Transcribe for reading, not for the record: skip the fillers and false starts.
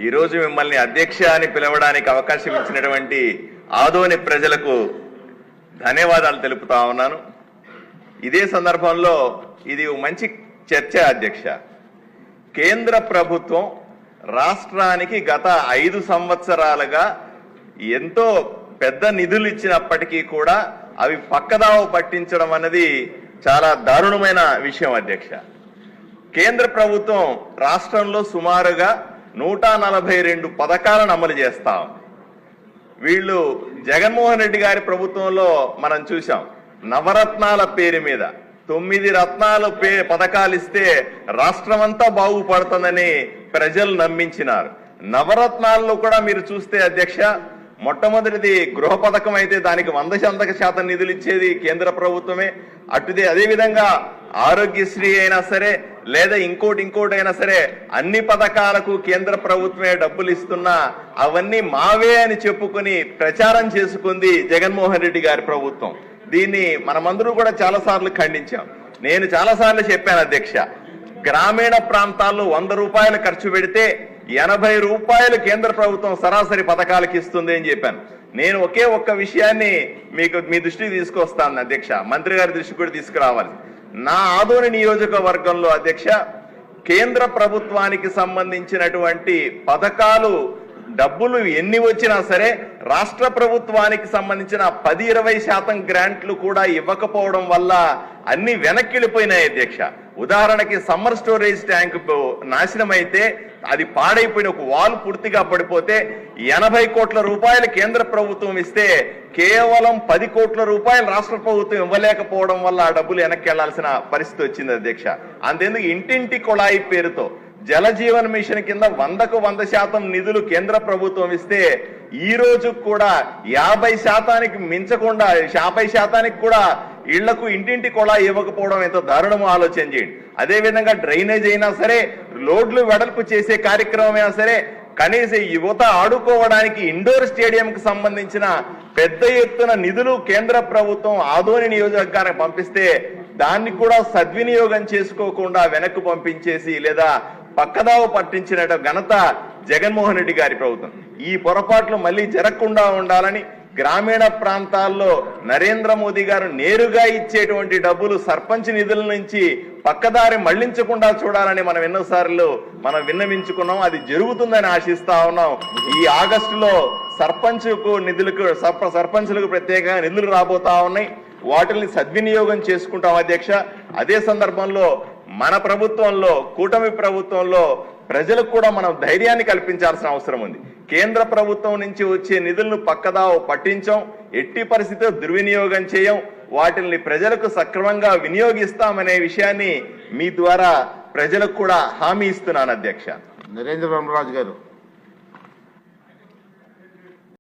ఈరోజు మిమ్మల్ని అధ్యక్ష అని పిలవడానికి అవకాశం ఇచ్చినటువంటి ఆదోని ప్రజలకు ధన్యవాదాలు తెలుపుతా ఉన్నాను. ఇదే సందర్భంలో ఇది మంచి చర్చ అధ్యక్ష. కేంద్ర ప్రభుత్వం రాష్ట్రానికి గత 5 సంవత్సరాలుగా ఎంతో పెద్ద నిధులు ఇచ్చినప్పటికీ కూడా అవి పక్కదావ పట్టించడం అన్నది చాలా దారుణమైన విషయం అధ్యక్ష. కేంద్ర ప్రభుత్వం రాష్ట్రంలో సుమారుగా 142 పథకాలను అమలు చేస్తాం. వీళ్ళు జగన్మోహన్ రెడ్డి గారి ప్రభుత్వంలో మనం చూసాం, నవరత్నాల పేరు మీద 9 రత్నాలు పథకాలు ఇస్తే రాష్ట్రమంతా బాగుపడుతుందని ప్రజలు నమ్మించినారు. నవరత్నాల్లో కూడా మీరు చూస్తే అధ్యక్ష, మొట్టమొదటిది గృహ పథకం అయితే దానికి 100% నిధులు ఇచ్చేది కేంద్ర ప్రభుత్వమే. అదేవిధంగా ఆరోగ్యశ్రీ అయినా సరే లేదా ఇంకోటి అయినా సరే అన్ని పథకాలకు కేంద్ర ప్రభుత్వమే డబ్బులు ఇస్తున్నా అవన్నీ మావే అని చెప్పుకొని ప్రచారం చేసుకుంది జగన్మోహన్ రెడ్డి గారి ప్రభుత్వం. దీన్ని మనమందరూ కూడా చాలాసార్లు ఖండించాం. నేను చాలాసార్లు చెప్పాను అధ్యక్ష, గ్రామీణ ప్రాంతాల్లో 100 రూపాయలు ఖర్చు పెడితే 80 రూపాయలు కేంద్ర ప్రభుత్వం సరాసరి పథకాలకు ఇస్తుంది అని చెప్పాను. నేను ఒక్క విషయాన్ని మీ దృష్టికి తీసుకొస్తాను అధ్యక్ష, మంత్రి గారి దృష్టికి కూడా తీసుకురావాలి. నా ఆదోని నియోజకవర్గంలో అధ్యక్ష, కేంద్ర ప్రభుత్వానికి సంబంధించినటువంటి పథకాలు డబ్బులు ఎన్ని వచ్చినా సరే రాష్ట్ర ప్రభుత్వానికి సంబంధించిన 10-20% గ్రాంట్లు కూడా ఇవ్వకపోవడం వల్ల అన్ని వెనక్కిళ్ళిపోయినాయి అధ్యక్ష. ఉదాహరణకి సమ్మర్ స్టోరేజ్ ట్యాంక్ నాశనం అయితే అది పాడైపోయిన ఒక వాల్ పూర్తిగా పడిపోతే 80 కోట్ల రూపాయలు కేంద్ర ప్రభుత్వం ఇస్తే కేవలం 10 కోట్ల రూపాయలు రాష్ట్ర ప్రభుత్వం ఇవ్వలేకపోవడం వల్ల ఆ డబ్బులు వెనక్కి వెళ్లాల్సిన పరిస్థితి వచ్చింది అధ్యక్ష. అంతేందుకు ఇంటింటి కొళాయి పేరుతో జల జీవన్ మిషన్ కింద 100కు 100% నిధులు కేంద్ర ప్రభుత్వం ఇస్తే ఈ రోజు కూడా 50% మించకుండా 50% కూడా ఇళ్లకు ఇంటింటి కొళాయి ఇవ్వకపోవడం ఎంతో దారుణమో ఆలోచన చేయండి. అదేవిధంగా డ్రైనేజ్ అయినా సరే, రోడ్లు వెడల్పు చేసే కార్యక్రమం అయినా సరే, కనీసం యువత ఆడుకోవడానికి ఇండోర్ స్టేడియంకి సంబంధించిన పెద్ద ఎత్తున నిధులు కేంద్ర ప్రభుత్వం ఆదోని నియోజకవర్గానికి పంపిస్తే దాన్ని కూడా సద్వినియోగం చేసుకోకుండా వెనక్కు పంపించేసి లేదా పక్కదావ పట్టించిన ఘనత జగన్మోహన్ రెడ్డి గారి ప్రభుత్వం. ఈ పొరపాట్లు మళ్ళీ జరగకుండా ఉండాలని గ్రామీణ ప్రాంతాల్లో నరేంద్ర మోదీ గారు నేరుగా ఇచ్చేటువంటి డబ్బులు సర్పంచ్ నిధుల నుంచి పక్కదారి మళ్లించకుండా చూడాలని మనం ఎన్నోసార్లు విన్నవించుకున్నాం. అది జరుగుతుందని ఆశిస్తా ఉన్నాం. ఈ ఆగస్టులో సర్పంచులకు ప్రత్యేకంగా నిధులు రాబోతా ఉన్నాయి. వాటిని సద్వినియోగం చేసుకుంటాం అధ్యక్ష. అదే సందర్భంలో మన ప్రభుత్వంలో, కూటమి ప్రభుత్వంలో ప్రజలకు కూడా మనం ధైర్యాన్ని కల్పించాల్సిన అవసరం ఉంది. కేంద్ర ప్రభుత్వం నుంచి వచ్చే నిధులను పక్కదావ పట్టించాం, ఎట్టి పరిస్థితిలో దుర్వినియోగం చేయం, వాటిని ప్రజలకు సక్రమంగా వినియోగిస్తామనే విషయాన్ని మీ ద్వారా ప్రజలకు కూడా హామీ ఇస్తున్నాను అధ్యక్ష. నరేంద్ర రామరాజు గారు.